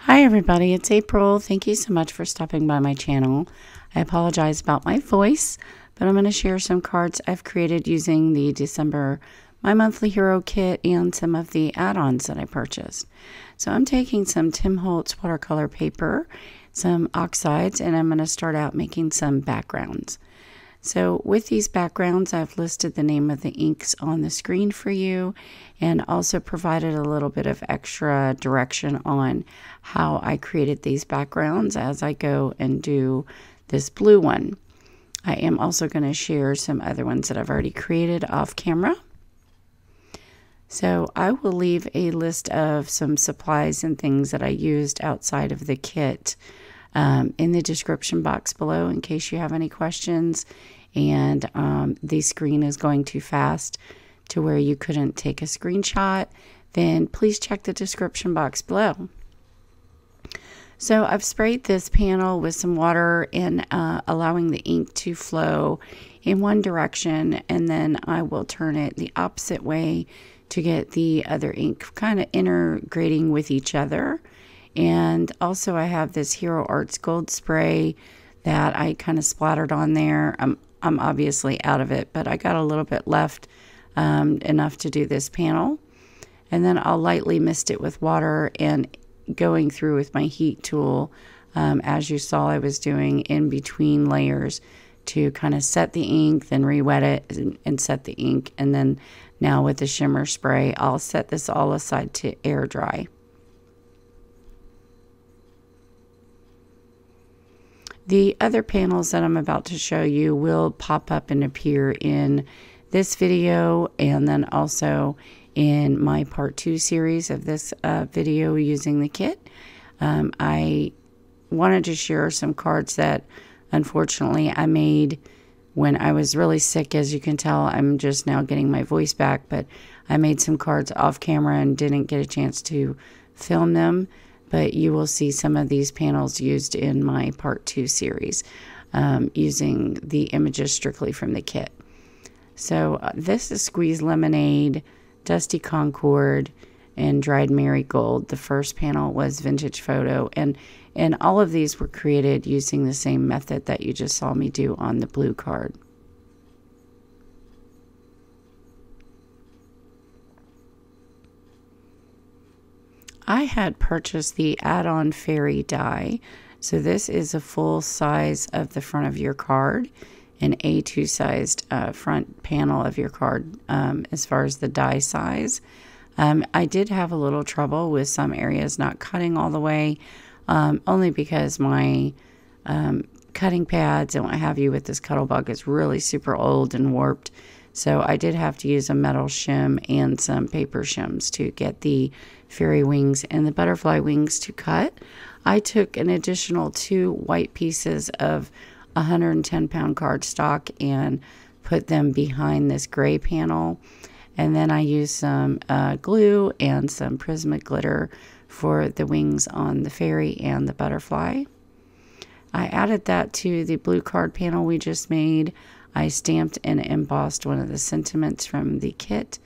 Hi everybody, it's April. Thank you so much for stopping by my channel. I apologize about my voice, but I'm going to share some cards I've created using the December My Monthly Hero kit and some of the add-ons that I purchased. So I'm taking some Tim Holtz watercolor paper, some Oxides, and I'm going to start out making some backgrounds. So with these backgrounds, I've listed the name of the inks on the screen for you and also provided a little bit of extra direction on how I created these backgrounds as I go and do this blue one. I am also going to share some other ones that I've already created off camera. So I will leave a list of some supplies and things that I used outside of the kit in the description box below in case you have any questions. And the screen is going too fast to where you couldn't take a screenshot, then please check the description box below. So I've sprayed this panel with some water and allowing the ink to flow in one direction, and then I will turn it the opposite way to get the other ink kind of integrating with each other. And also I have this Hero Arts Gold spray that I kind of splattered on there. I'm obviously out of it, but I got a little bit left, enough to do this panel. And then I'll lightly mist it with water and going through with my heat tool, as you saw I was doing in between layers to kind of set the ink, then re-wet it and set the ink. And then now with the shimmer spray, I'll set this all aside to air dry. The other panels that I'm about to show you will pop up and appear in this video and then also in my part 2 series of this video using the kit. I wanted to share some cards that unfortunately I made when I was really sick. As you can tell, I'm just now getting my voice back, but I made some cards off camera and didn't get a chance to film them. But you will see some of these panels used in my part 2 series using the images strictly from the kit. So this is Squeezed Lemonade, Dusty Concord, and Dried Marigold. The first panel was Vintage Photo, and all of these were created using the same method that you just saw me do on the blue card. I had purchased the add-on fairy die. So this is a full size of the front of your card, an A2 sized front panel of your card as far as the die size. I did have a little trouble with some areas not cutting all the way, only because my cutting pads and what have you with this Cuttlebug is really super old and warped. So I did have to use a metal shim and some paper shims to get the fairy wings and the butterfly wings to cut. I took an additional 2 white pieces of 110-pound cardstock and put them behind this gray panel. And then I used some glue and some Prisma glitter for the wings on the fairy and the butterfly. I added that to the blue card panel we just made. I stamped and embossed one of the sentiments from the kit.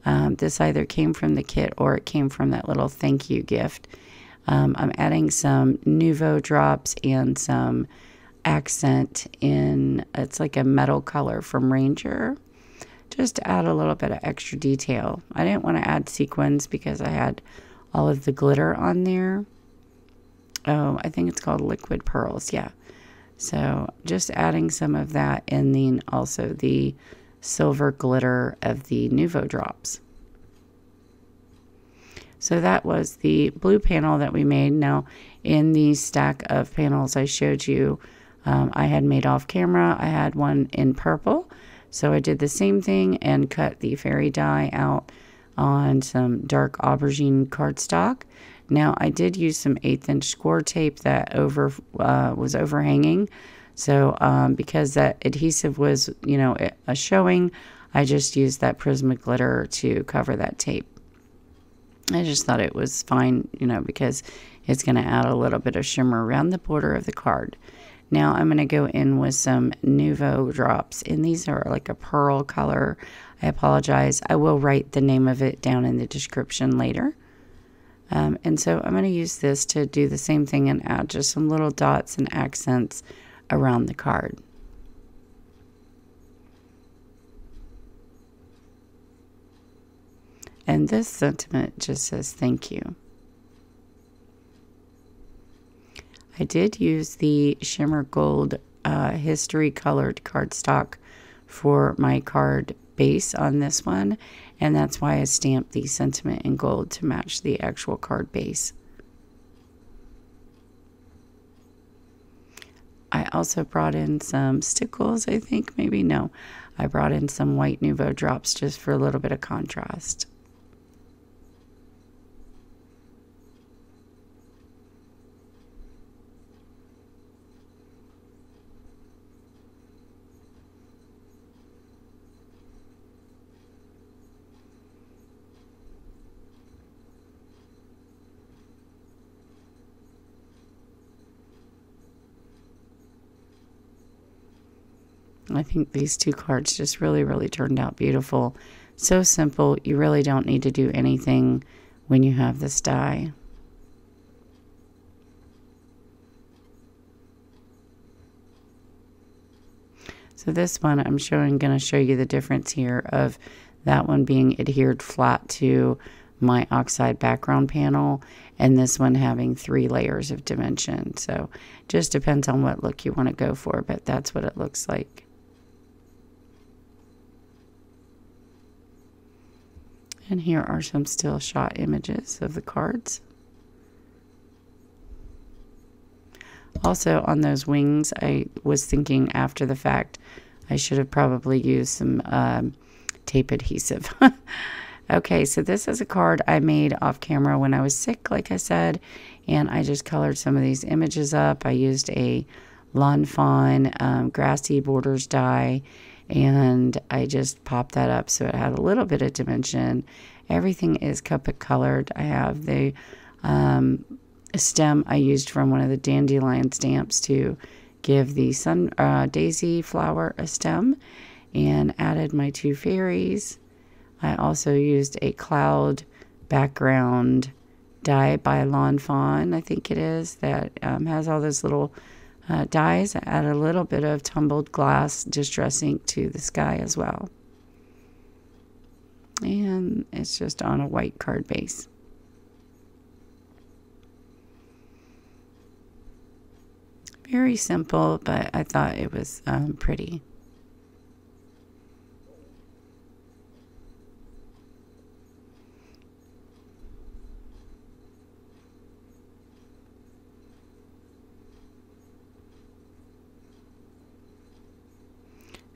This either came from the kit or it came from that little thank you gift. I'm adding some Nuvo drops and some accent in, it's like a metal color from Ranger, just to add a little bit of extra detail. I didn't want to add sequins because I had all of the glitter on there. Oh, I think it's called Liquid Pearls, yeah. So just adding some of that, and then also the silver glitter of the Nuvo drops. So that was the blue panel that we made. Now in the stack of panels I showed you, I had made off camera, I had one in purple. So I did the same thing and cut the fairy die out on some dark aubergine cardstock. Now I did use some 1/8 inch score tape that was overhanging. So because that adhesive was, you know, showing, I just used that Prisma glitter to cover that tape. I just thought it was fine, you know, because it's going to add a little bit of shimmer around the border of the card. Now I'm going to go in with some Nuvo drops, and these are like a pearl color. I apologize. I will write the name of it down in the description later. And so I'm going to use this to do the same thing and add just some little dots and accents around the card. And this sentiment just says thank you. I did use the Shimmer Gold History Colored cardstock for my card base on this one, and that's why I stamped the sentiment in gold to match the actual card base. I also brought in some stickles, I think, maybe, no. I brought in some white Nuvo drops just for a little bit of contrast. I think these two cards just really turned out beautiful. So simple, you really don't need to do anything when you have this die. So this one I'm going to show you the difference here of that one being adhered flat to my oxide background panel, and this one having 3 layers of dimension. So just depends on what look you want to go for, but that's what it looks like. And here are some still shot images of the cards. Also on those wings, I was thinking after the fact I should have probably used some tape adhesive. Okay, so this is a card I made off camera when I was sick, like I said, and I just colored some of these images up. I used a Lawnfawn grassy borders die, and I just popped that up so it had a little bit of dimension. Everything is Copic colored. I have the stem I used from one of the dandelion stamps to give the daisy flower a stem, and added my 2 fairies. I also used a cloud background die by Lawnfawn, I think it is, that has all those little dies. I add a little bit of tumbled glass distress ink to the sky as well. And it's just on a white card base. Very simple, but I thought it was pretty.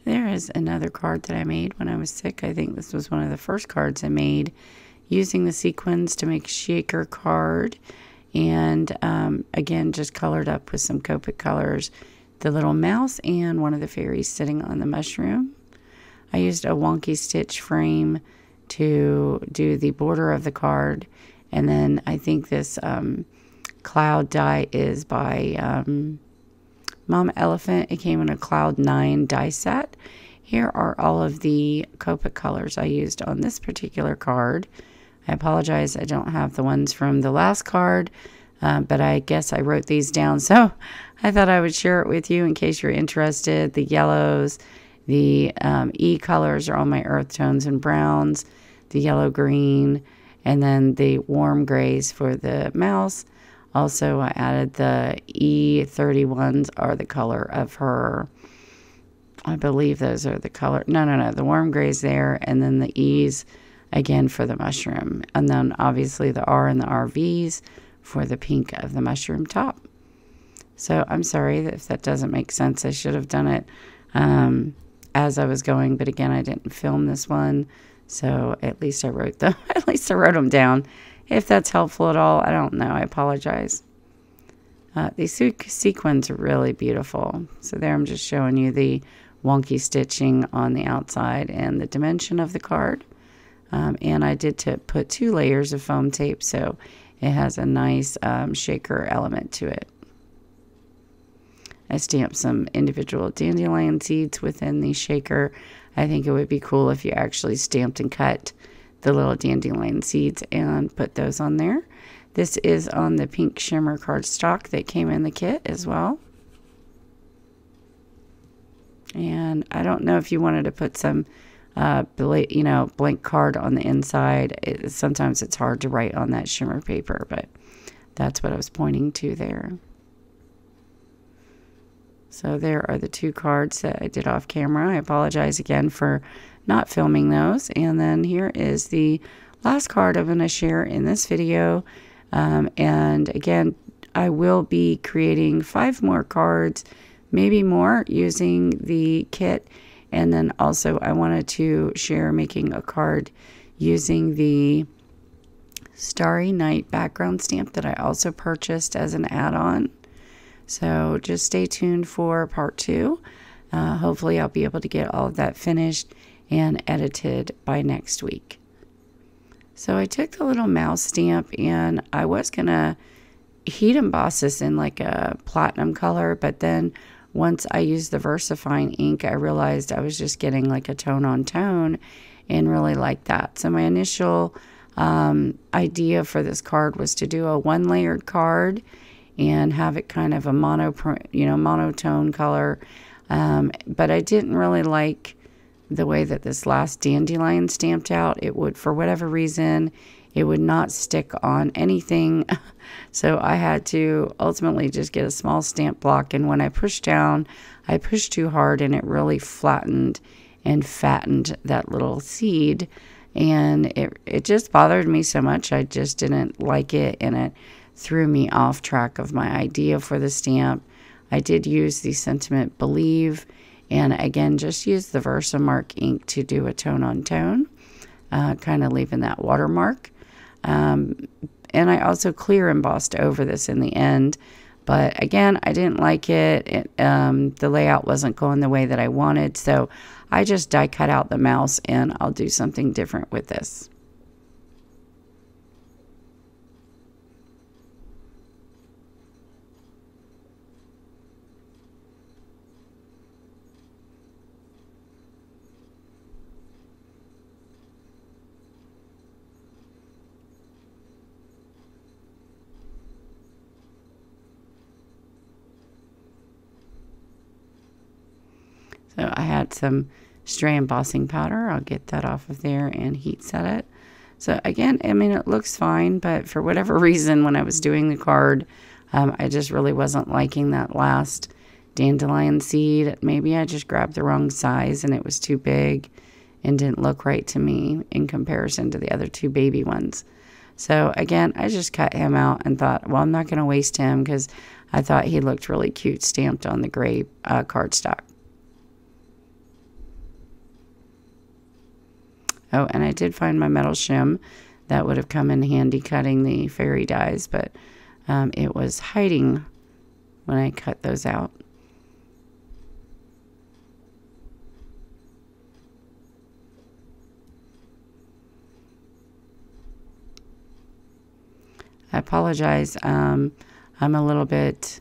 There is another card that I made when I was sick. I think this was one of the first cards I made using the sequins to make a shaker card. And again, just colored up with some Copic colors, the little mouse and one of the fairies sitting on the mushroom. I used a wonky stitch frame to do the border of the card. And then I think this cloud die is by Mom Elephant. It came in a Cloud 9 die set. Here are all of the Copic colors I used on this particular card. I apologize, I don't have the ones from the last card, but I guess I wrote these down, so I thought I would share it with you in case you're interested. The yellows, the E colors are all my earth tones and browns, the yellow green, and then the warm grays for the mouse. Also, I added the E31s are the color of her, I believe those are the color, no, the warm grays there, and then the E's again for the mushroom. And then obviously the R and the RVs for the pink of the mushroom top. So I'm sorry if that doesn't make sense. I should have done it as I was going, but again, I didn't film this one, so at least I wrote them. At least I wrote them down. If that's helpful at all, I don't know. I apologize. These sequins are really beautiful. So there I'm just showing you the wonky stitching on the outside and the dimension of the card. And I did put 2 layers of foam tape, so it has a nice shaker element to it. I stamped some individual dandelion seeds within the shaker. I think it would be cool if you actually stamped and cut the little dandelion seeds and put those on there. This is on the pink shimmer cardstock that came in the kit as well. And I don't know if you wanted to put some, blank card on the inside. Sometimes it's hard to write on that shimmer paper, but that's what I was pointing to there. So there are the two cards that I did off camera. I apologize again for not filming those. And then here is the last card I'm going to share in this video. And again, I will be creating 5 more cards, maybe more, using the kit. And then also I wanted to share making a card using the Starry Night background stamp that I also purchased as an add-on. So just stay tuned for part 2. Hopefully I'll be able to get all of that finished and edited by next week. So I took the little mouse stamp and I was going to heat emboss this in like a platinum color, but then once I used the VersaMark ink, I realized I was just getting like a tone on tone and really liked that. So my initial idea for this card was to do a 1-layered card and have it kind of a monotone color. But I didn't really like the way that this last dandelion stamped out. It would, for whatever reason, it would not stick on anything. So I had to ultimately just get a small stamp block. And when I pushed down, I pushed too hard and it really flattened and fattened that little seed. And it just bothered me so much. I just didn't like it, and it threw me off track of my idea for the stamp. I did use the Sentiment Believe, and again, just use the VersaMark ink to do a tone on tone, kind of leaving that watermark. And I also clear embossed over this in the end, but again, I didn't like it. The layout wasn't going the way that I wanted, so I just die cut out the mouse, and I'll do something different with this. So I had some stray embossing powder. I'll get that off of there and heat set it. So again, I mean, it looks fine, but for whatever reason, when I was doing the card, I just really wasn't liking that last dandelion seed. Maybe I just grabbed the wrong size and it was too big and didn't look right to me in comparison to the other 2 baby ones. So again, I just cut him out and thought, well, I'm not going to waste him because I thought he looked really cute stamped on the gray cardstock. Oh, and I did find my metal shim. That would have come in handy cutting the fairy dies, but it was hiding when I cut those out. I apologize. I'm a little bit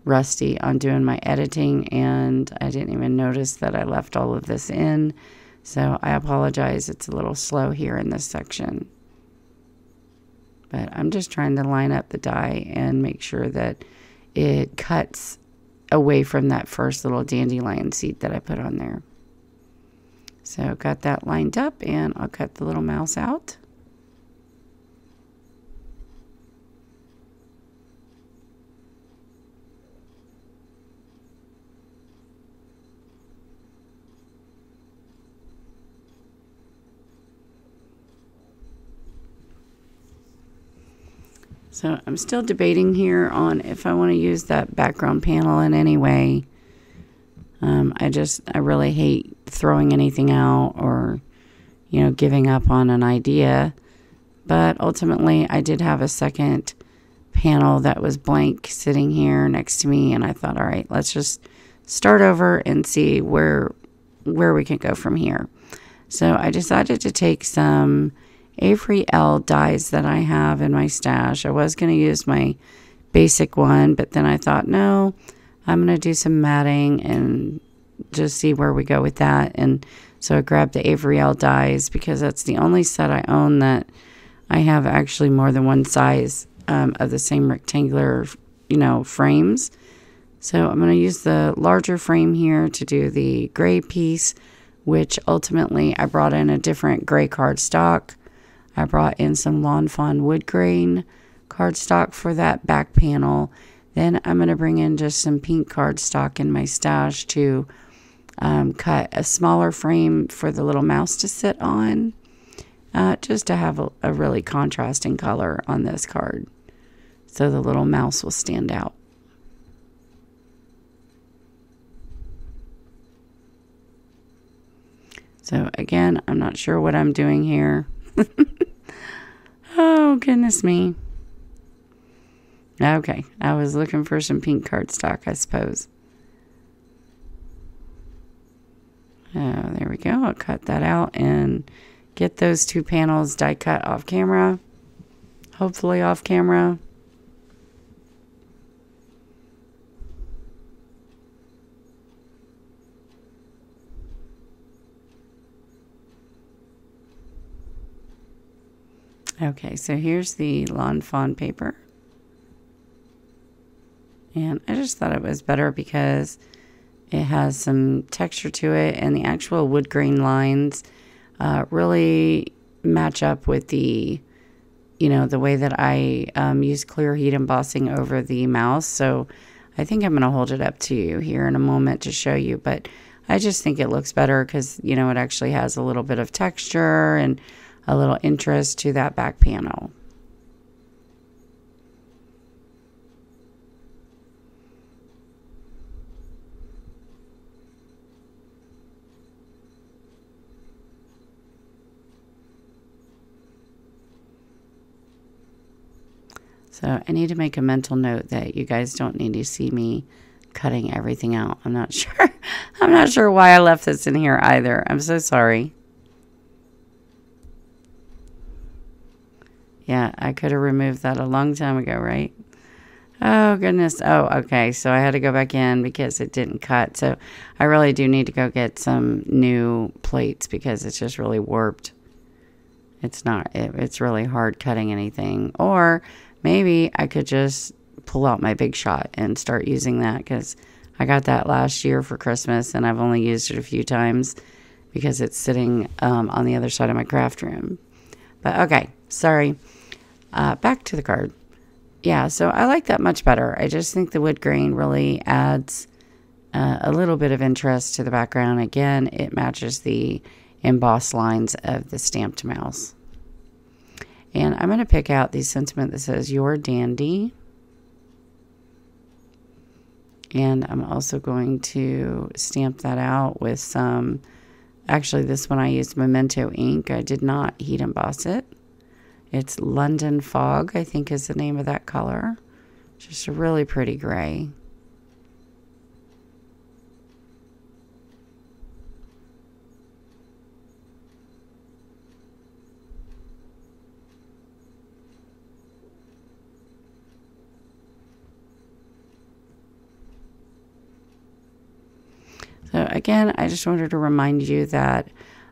rusty on doing my editing, and I didn't even notice that I left all of this in. So I apologize. It's a little slow here in this section. But I'm just trying to line up the die and make sure that it cuts away from that first little dandelion seed that I put on there. So got that lined up, and I'll cut the little mouse out. So I'm still debating here on if I want to use that background panel in any way. I really hate throwing anything out or, giving up on an idea. But ultimately, I did have a second panel that was blank sitting here next to me. And I thought, all right, let's just start over and see where we can go from here. So I decided to take some Avery L dies that I have in my stash. I was going to use my basic one, but then I thought, no, I'm going to do some matting and just see where we go with that. And so I grabbed the Avery L dies because that's the only set I own that I have actually more than one size of the same rectangular, frames. So I'm going to use the larger frame here to do the gray piece, which ultimately I brought in a different gray cardstock. I brought in some Lawnfawn Woodgrain cardstock for that back panel. Then I'm going to bring in just some pink cardstock in my stash to cut a smaller frame for the little mouse to sit on, just to have a really contrasting color on this card, so the little mouse will stand out. So again, I'm not sure what I'm doing here. Oh, goodness me. Okay, I was looking for some pink cardstock, I suppose. Oh, there we go. I'll cut that out and get those two panels die cut off camera. Hopefully off camera. Okay, so here's the Lawnfawn paper. And I just thought it was better because it has some texture to it, and the actual wood grain lines really match up with the, the way that I use clear heat embossing over the mouse. So I think I'm going to hold it up to you here in a moment to show you, but I just think it looks better because, it actually has a little bit of texture and a little interest to that back panel. So I need to make a mental note that you guys don't need to see me cutting everything out. I'm not sure. I'm not sure why I left this in here either. I'm so sorry. Yeah, I could have removed that a long time ago, right? Oh, goodness. Oh, okay. So I had to go back in because it didn't cut. So I really do need to go get some new plates because it's just really warped. It's not. It's really hard cutting anything. Or maybe I could just pull out my Big Shot and start using that because I got that last year for Christmas and I've only used it a few times because it's sitting on the other side of my craft room. But okay, sorry. Back to the card. Yeah, so I like that much better. I just think the wood grain really adds a little bit of interest to the background. Again, it matches the embossed lines of the stamped mouse. And I'm going to pick out the sentiment that says, "You're dandy." And I'm also going to stamp that out with some, actually this one I used Memento ink. I did not heat emboss it. It's London Fog, I think is the name of that color. Just a really pretty gray. So again, I just wanted to remind you that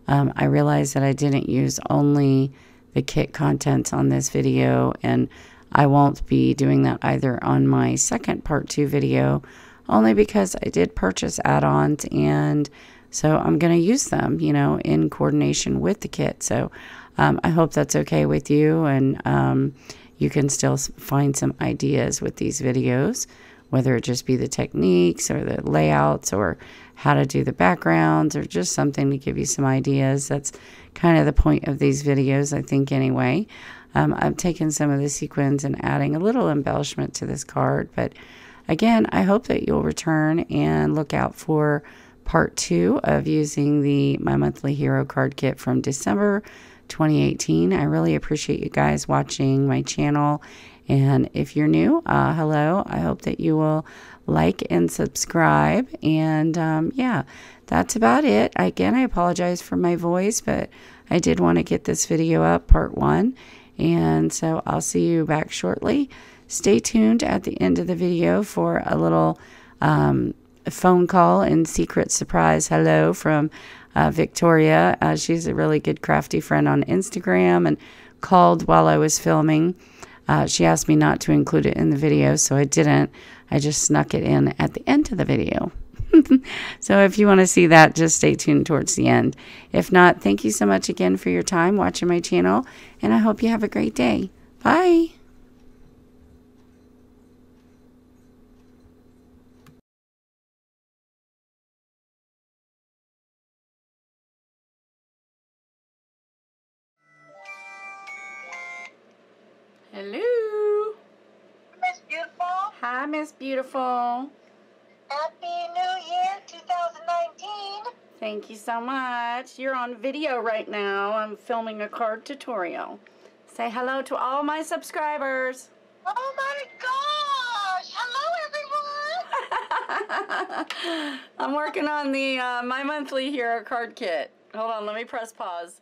I realized that I didn't use only the kit contents on this video, and I won't be doing that either on my second part 2 video, only because I did purchase add-ons, and so I'm going to use them, in coordination with the kit. So I hope that's okay with you, and you can still find some ideas with these videos, whether it just be the techniques or the layouts or how to do the backgrounds or just something to give you some ideas. That's kind of the point of these videos, I think, anyway. I've taken some of the sequins and adding a little embellishment to this card. But again, I hope that you'll return and look out for part 2 of using my monthly hero card kit from December 2018. I really appreciate you guys watching my channel. And if you're new, hello. I hope that you will like and subscribe. And yeah, that's about it. Again, I apologize for my voice, but I did want to get this video up, part 1. And so I'll see you back shortly. Stay tuned at the end of the video for a little phone call and secret surprise hello from Victoria. She's a really good crafty friend on Instagram and called while I was filming. She asked me not to include it in the video, so I didn't. I just snuck it in at the end of the video. So if you want to see that, just stay tuned towards the end. If not, thank you so much again for your time watching my channel, and I hope you have a great day. Bye. Hello. Miss Beautiful. Hi, Miss Beautiful. Happy New Year 2019. Thank you so much. You're on video right now. I'm filming a card tutorial. Say hello to all my subscribers. Oh my gosh. Hello, everyone. I'm working on the my monthly hero card kit. Hold on, let me press pause.